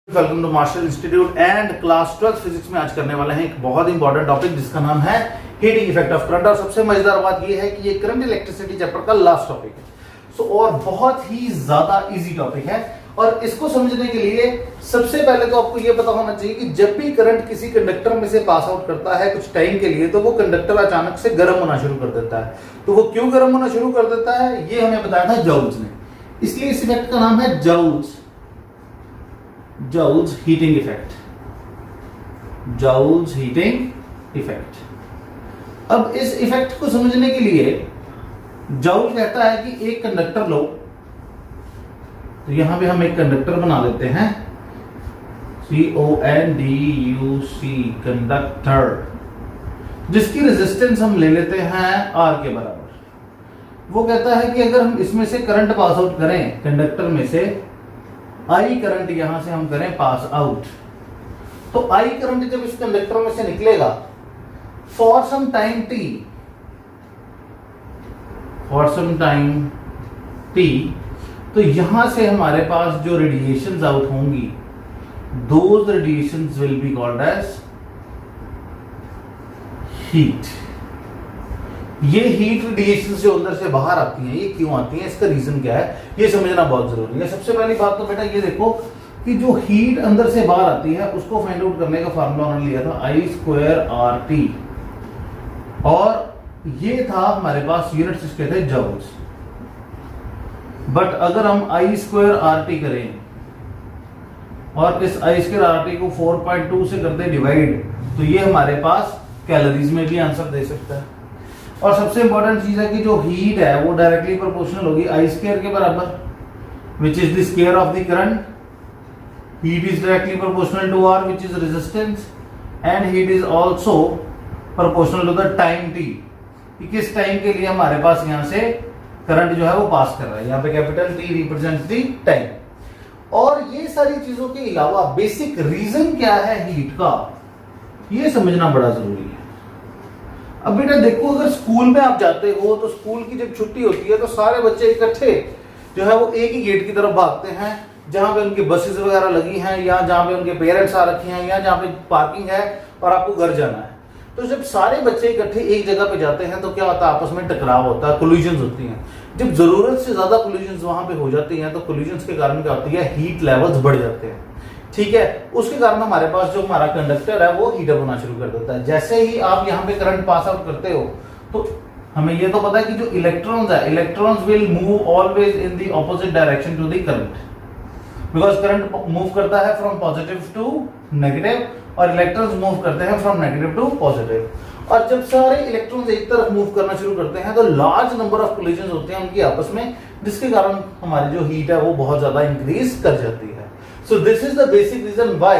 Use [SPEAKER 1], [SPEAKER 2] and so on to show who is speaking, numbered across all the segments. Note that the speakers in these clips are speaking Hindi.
[SPEAKER 1] Welcome to Marshall institute and class 12 physics में आज करने वाले हैं एक बहुत इंपॉर्टेंट टॉपिक जिसका नाम है हीटिंग इफेक्ट ऑफ करंट। और सबसे मजेदार बात यह है कि ये करंट इलेक्ट्रिसिटी चैप्टर का लास्ट टॉपिक है। और बहुत ही ज्यादा इजी टॉपिक है। और इसको समझने के लिए सबसे पहले तो आपको यह पता होना चाहिए कि जब भी करंट किसी कंडक्टर में से पास आउट करता है कुछ टाइम के लिए, तो वो कंडक्टर अचानक से गर्म होना शुरू कर देता है। तो वो क्यों गर्म होना शुरू कर देता है ये हमें बताया था जॉउल्स ने, इसलिए इस इफेक्ट का नाम है Joule's heating effect। Joule's heating effect। अब इस इफेक्ट को समझने के लिए जॉउल कहता है कि एक कंडक्टर लो, तो यहां पे हम एक कंडक्टर बना लेते हैं CONDUC कंडक्टर, जिसकी रेजिस्टेंस हम ले लेते हैं R के बराबर। वो कहता है कि अगर हम इसमें से करंट पास आउट करें कंडक्टर में से, आई करंट यहां से हम करें पास आउट, तो आई करंट जब इस कंडक्टर में से निकलेगा फॉर सम टाइम टी, तो यहां से हमारे पास जो रेडिएशंस आउट होंगी, those radiations will be called as heat. ये हीट रेडिएशन जो अंदर से बाहर आती हैं, ये क्यों आती हैं, इसका रीजन क्या है, ये समझना बहुत जरूरी है। सबसे पहली बात तो बेटा ये देखो कि जो हीट अंदर से बाहर आती है उसको फाइंड आउट करने का फार्मूला उन्होंने लिया था I²RT, और ये था हमारे पास यूनिट्स इसके थे जॉउल्स। बट अगर हम I²RT करें और इस I²RT को 4.2 से कर दे डिवाइड, तो ये हमारे पास कैलोरीज में भी आंसर दे सकता है। और सबसे इंपॉर्टेंट चीज है कि जो हीट है वो डायरेक्टली प्रोपोर्शनल होगी I² के बराबर, which is the square of the current. Heat is directly proportional to R, which is resistance, and heat is also proportional to the time t, कि किस टाइम के लिए हमारे पास यहां से करंट जो है वो पास कर रहा है। यहाँ पे capital T represents the time. और ये सारी चीजों के अलावा बेसिक रीजन क्या है हीट का, ये समझना बड़ा जरूरी है। अब बेटा देखो, अगर स्कूल में आप जाते हो तो स्कूल की जब छुट्टी होती है तो सारे बच्चे इकट्ठे जो है वो एक ही गेट की तरफ भागते हैं जहां पे उनकी बसेस वगैरह लगी हैं, या जहां पे उनके पेरेंट्स आ रखे हैं, या जहां पे पार्किंग है और आपको घर जाना है। तो जब सारे बच्चे इकट्ठे एक जगह पे जाते हैं तो क्या होता है, आपस में टकराव होता है, कोलिजन्स होती हैं। जब जरूरत से ज्यादा कोलिजन्स वहां पे हो जाती हैं तो कोलिजन्स के कारण क्या होती है, हीट लेवल्स बढ़ जाते हैं। ठीक है, उसके कारण हमारे पास जो हमारा कंडक्टर है वो हीट अप होना शुरू कर देता है। जैसे ही आप यहाँ पे करंट पास आउट करते हो तो हमें ये तो पता है कि जो इलेक्ट्रॉन्स है, electrons will move always in the opposite direction to the current, because current move करता है फ्रॉम पॉजिटिव टू नेगेटिव और इलेक्ट्रॉन्स मूव करते हैं फ्रॉम नेगेटिव टू पॉजिटिव। और जब सारे इलेक्ट्रॉन्स एक तरफ मूव करना शुरू करते हैं तो लार्ज नंबर ऑफ कोलिजन्स होते हैं उनकी आपस में, जिसके कारण हमारी जो हीट है वो बहुत ज्यादा इंक्रीज कर जाती है। So this is the basic reason why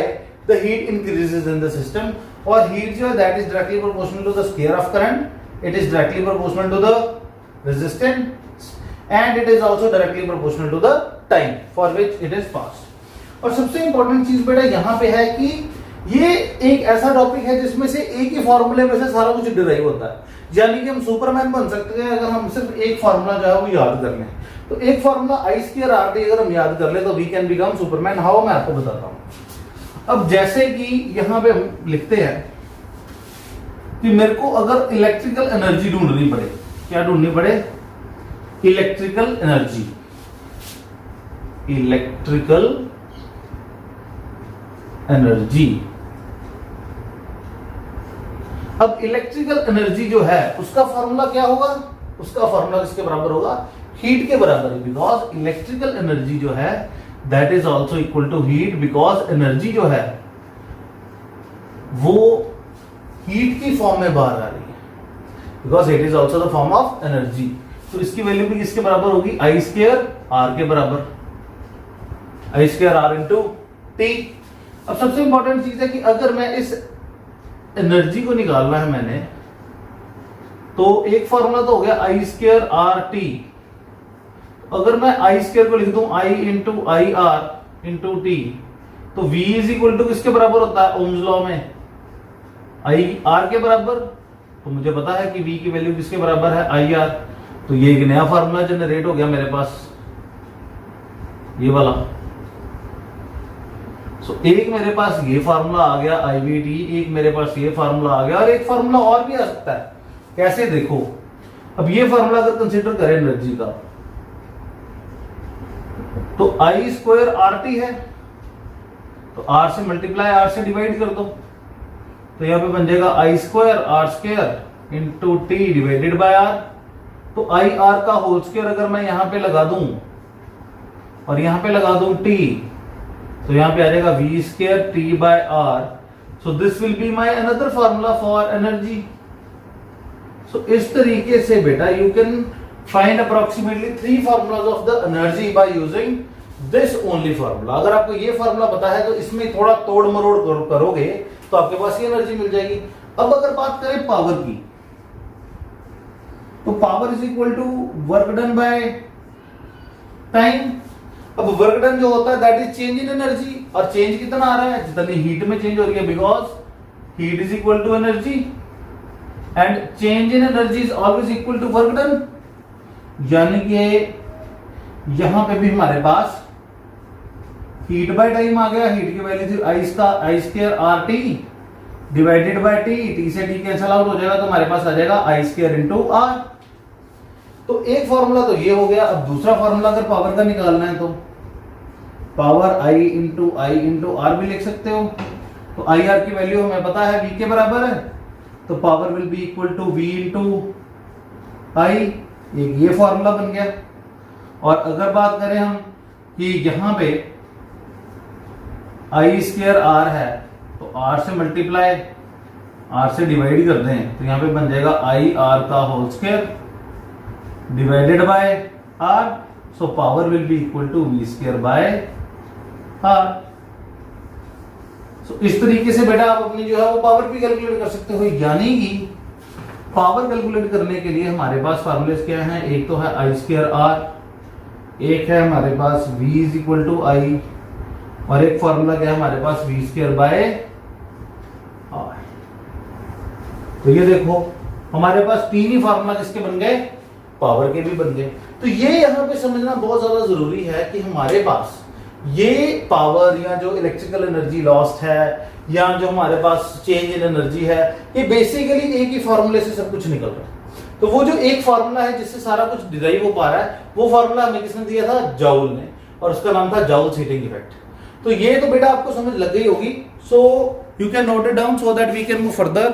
[SPEAKER 1] the heat increases in the system। और heat जो है that is directly proportional to the square of current, it is directly proportional to the resistance, and it is also directly proportional to the time for which it is passed। और सबसे important चीज बेटा यहाँ पे है कि ये एक ऐसा टॉपिक है जिसमें से एक ही फॉर्मूले में से सारा कुछ डिराइव होता है। यानी कि हम सुपरमैन बन सकते हैं अगर हम सिर्फ एक फॉर्मूला जो है वो याद कर लें। तो एक फॉर्मूला I²RT अगर हम याद कर ले तो we can become superman. How, मैं आपको बताता हूं। अब जैसे कि यहां पे हम लिखते हैं कि मेरे को अगर इलेक्ट्रिकल एनर्जी ढूंढनी पड़े, क्या ढूंढनी पड़े, इलेक्ट्रिकल एनर्जी, इलेक्ट्रिकल एनर्जी। अब इलेक्ट्रिकल एनर्जी जो है उसका फॉर्मूला क्या होगा, उसका फॉर्मूला किसके बराबर होगा, हीट के बराबर है। बिकॉज इलेक्ट्रिकल एनर्जी जो है that is also equal to heat, because energy जो है वो हीट की फॉर्म में बाहर आ रही है, because it is also the form of energy. तो इसकी वैल्यू भी किसके बराबर होगी, I²R के बराबर, I²R इंटू T। अब सबसे इंपॉर्टेंट चीज है कि अगर मैं इस एनर्जी को निकालना है मैंने, तो एक फॉर्मूला तो हो गया I²RT। अगर मैं I² को लिख दूं I into IR into T, तो V इज इक्वल टू किसके बराबर होता है ओम्स लॉ में, IR के बराबर। तो मुझे पता है कि V की वैल्यू किसके बराबर है, IR। तो ये एक नया फॉर्मूला जनरेट हो गया मेरे पास, ये वाला। सो एक मेरे पास ये फार्मूला आ गया IVT, एक मेरे पास ये फार्मूला आ गया, और एक फार्मूला और भी आ सकता है। कैसे देखो, अब ये फार्मूला अगर कंसीडर करें एनर्जी का, तो I² RT है, तो R से मल्टीप्लाई R से डिवाइड कर दो, तो यहां पे बन जाएगा I² R² into T divided by R। तो IR का होल स्क्वायर अगर मैं यहां पे लगा दूं और यहां पे लगा दूं T, तो यहां पे आ जाएगा V² T by R। So this will be my another formula for energy. सो इस तरीके से बेटा you can find approximately 3 formulas of the energy by using this only formula. अगर आपको ये फार्मूला पता है तो इसमें थोड़ा तोड़ मरोड़ करोगे तो आपके पास ये एनर्जी मिल जाएगी। अब अगर बात करें पावर की, तो power is equal to work done by time. अब वर्क डन जो होता है that is change in energy, और चेंज कितना आ रहा है, जितनी हीट में चेंज हो रही है, because heat is equal to energy and change in energy is always equal to work done. यानी कि यहां पे भी हमारे पास हीट बाय टाइम आ गया। हीट की वैल्यू थी I² RT divided by T से T कैंसिल आउट हो जाएगा, तो हमारे पास आ जाएगा I² इंटू R। तो एक फॉर्मूला तो ये हो गया। अब दूसरा फॉर्मूला अगर पावर का निकालना है तो पावर I इंटू R भी लिख सकते हो। तो IR की वैल्यू हमें पता है V के बराबर है, तो power will be equal to V into I। एक ये फॉर्मूला बन गया। और अगर बात करें हम कि यहां पे I² R है, तो R से मल्टीप्लाई R से डिवाइड कर दें, तो यहां पे बन जाएगा IR का whole square divided by R। So power will be equal to V² by R। So इस तरीके से बेटा आप अपनी जो है वो पावर भी कैलकुलेट कर सकते हो। यानी कि पावर कैलकुलेट करने के लिए हमारे पास फार्मूलेस क्या हैं, एक तो है I² R, एक है हमारे पास V is equal to I, और एक फॉर्मूला क्या है हमारे पास V² बाय R। तो ये देखो हमारे पास 3 ही फार्मूला किसके बन गए, पावर के भी बन गए। तो ये यहां पे समझना बहुत ज्यादा जरूरी है कि हमारे पास ये पावर या जो इलेक्ट्रिकल एनर्जी लॉस्ट है या जो हमारे पास चेंज इन एनर्जी है, ये बेसिकली एक ही फॉर्मूले से सब कुछ निकल रहा है। तो वो जो एक फॉर्मूला है जिससे सारा कुछ डिराइव हो पा रहा है, वो फॉर्मूला हमें किसने दिया था, जाउल ने, और उसका नाम था जाउल्स हीटिंग इफेक्ट। तो ये तो बेटा आपको समझ लग गई होगी। So you can note it down so that we can move further.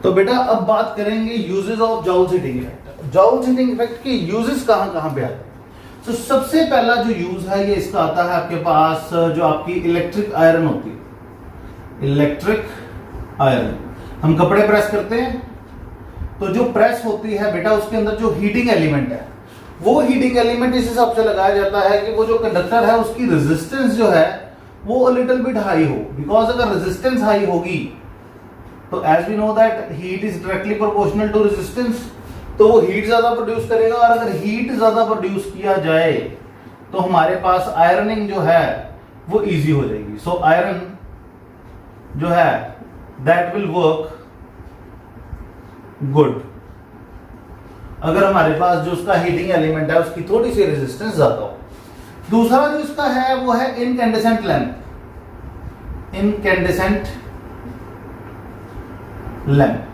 [SPEAKER 1] तो बेटा अब बात करेंगे uses of Joule's heating effect. Joule's heating effect के यूजेस कहां कहां पे आते हैं। तो सबसे पहला जो यूज है ये इसका आता है आपके पास जो आपकी इलेक्ट्रिक आयरन होती है। इलेक्ट्रिक आयरन, हम कपड़े प्रेस करते हैं, तो जो प्रेस होती है बेटा उसके अंदर जो हीटिंग एलिमेंट है, वो हीटिंग एलिमेंट इस हिसाब से लगाया जाता है कि वो जो कंडक्टर है उसकी रेजिस्टेंस जो है वो अ लिटिल बिट हाई हो। बिकॉज अगर रेजिस्टेंस हाई होगी तो as we know that heat is directly proportional to resistance, तो वो हीट ज्यादा प्रोड्यूस करेगा। और अगर हीट ज्यादा प्रोड्यूस किया जाए तो हमारे पास आयरनिंग जो है वो इजी हो जाएगी। सो आयरन जो है दैट विल वर्क गुड अगर हमारे पास जो उसका हीटिंग एलिमेंट है उसकी थोड़ी सी रेजिस्टेंस ज्यादा हो। दूसरा जो इसका है वो है इनकैंडेसेंट लैंप। इनकैंडेसेंट लैंप,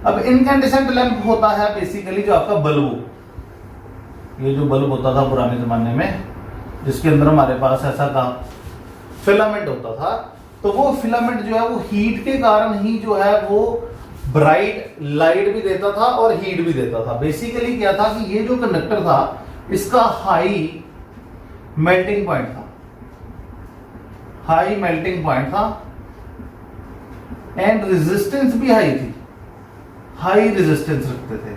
[SPEAKER 1] अब इनकैंडेसेंट लैंप होता है बेसिकली जो आपका बल्ब, ये जो बल्ब होता था पुराने जमाने में जिसके अंदर हमारे पास ऐसा का फिलामेंट होता था, तो वो फिलामेंट जो है वो हीट के कारण ही जो है वो ब्राइट लाइट भी देता था और हीट भी देता था। बेसिकली क्या था कि ये जो कंडक्टर था इसका हाई मेल्टिंग पॉइंट था, हाई मेल्टिंग पॉइंट था एंड रेजिस्टेंस भी हाई थी, हाई रेजिस्टेंस रखते थे।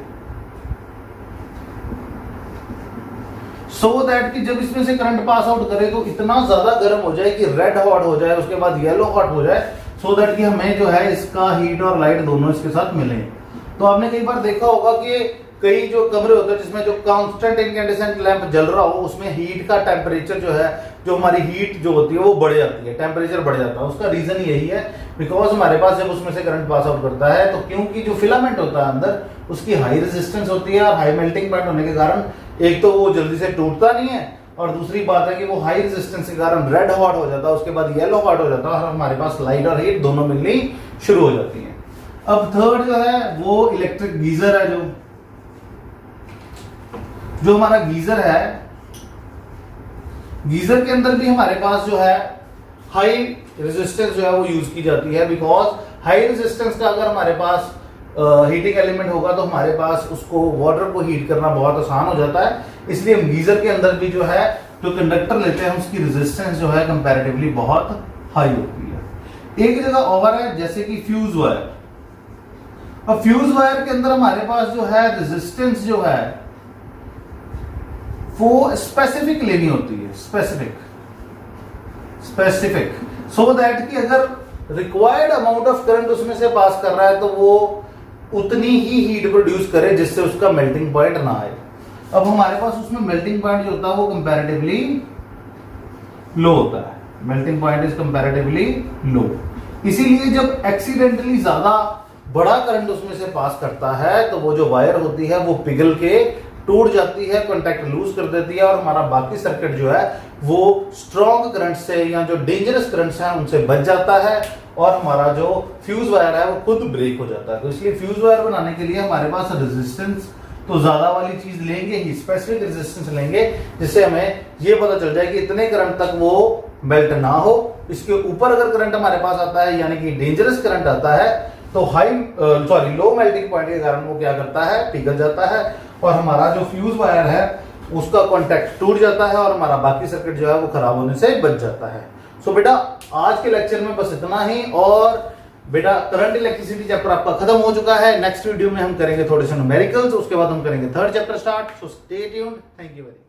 [SPEAKER 1] सो दैट कि जब इसमें से करंट पास आउट करे तो इतना ज्यादा गर्म हो जाए कि रेड हॉट हो जाए, उसके बाद येलो हॉट हो जाए, सो दैट कि हमें जो है इसका हीट और लाइट दोनों इसके साथ मिले। तो आपने कई बार देखा होगा कि कई जो कमरे होते हैं जिसमें जो कांस्टेंट इनकैंडेसेंट लैंप जल रहा हो उसमें हीट का टेम्परेचर जो है, जो हमारी हीट जो होती है वो बढ़ जाती है, टेम्परेचर बढ़ जाता है। उसका रीजन यही है बिकॉज हमारे पास जब उसमें से करंट पास आउट करता है तो क्योंकि जो फिलामेंट होता है अंदर उसकी हाई रेजिस्टेंस होती है और हाई मेल्टिंग पॉइंट होने के कारण एक तो वो जल्दी से टूटता नहीं है और दूसरी बात है कि वो हाई रेजिस्टेंस के कारण रेड हॉट हो जाता है, उसके बाद येलो हॉट हो जाता है और हमारे पास लाइट और हीट दोनों मिलनी शुरू हो जाती है। अब थर्ड जो है वो इलेक्ट्रिक गीजर है। जो हमारा गीजर है, गीजर के अंदर भी हमारे पास जो है हाई रेजिस्टेंस जो है वो यूज की जाती है, बिकॉज हाई रेजिस्टेंस का अगर हमारे पास हीटिंग एलिमेंट होगा तो हमारे पास उसको वाटर को हीट करना बहुत आसान हो जाता है। इसलिए हम गीजर के अंदर भी जो है जो कंडक्टर लेते हैं उसकी रेजिस्टेंस जो है कंपैरेटिवली बहुत हाई होती है। एक जगह और है जैसे कि फ्यूज वायर। अब फ्यूज वायर के अंदर हमारे पास जो है रेजिस्टेंस जो है वो स्पेसिफिक लेनी होती है, स्पेसिफिक सो दैट कि अगर रिक्वायर्ड अमाउंट ऑफ करंट उसमें से पास कर रहा है तो वो उतनी ही हीट प्रोड्यूस करे जिससे उसका मेल्टिंग पॉइंट ना आए। अब हमारे पास उसमें मेल्टिंग पॉइंट जो होता है वो कंपैरेटिवली लो होता है, मेल्टिंग पॉइंट इज कंपैरेटिवली लो। इसीलिए जब एक्सीडेंटली ज्यादा बड़ा करंट उसमें से पास करता है तो वो जो वायर होती है वो पिघल के टूट जाती है, कॉन्टैक्ट लूज कर देती है और हमारा बाकी सर्किट जो है वो स्ट्रॉन्ग करंट से या जो डेंजरस करंट्स हैं उनसे बच जाता है और हमारा जो फ्यूज वायर है वो खुद ब्रेक हो जाता है। तो इसलिए फ्यूज वायर बनाने के लिए हमारे पास रेजिस्टेंस तो ज्यादा वाली चीज लेंगे ही, स्पेसिफिक रेजिस्टेंस लेंगे जिससे हमें ये पता चल जाए कि इतने करंट तक वो मेल्ट ना हो। इसके ऊपर अगर करंट हमारे पास आता है यानी कि डेंजरस करंट आता है तो लो मेल्टिंग पॉइंट के कारण वो क्या करता है, पिघल जाता है और हमारा जो फ्यूज वायर है उसका कांटेक्ट टूट जाता है और हमारा बाकी सर्किट जो है वो खराब होने से बच जाता है। सो बेटा आज के लेक्चर में बस इतना ही। और बेटा करंट इलेक्ट्रिसिटी चैप्टर आपका खत्म हो चुका है। नेक्स्ट वीडियो में हम करेंगे थोड़े से न्यूमेरिकल्स, उसके बाद हम करेंगे third chapter start. So stay tuned. Thank you very much.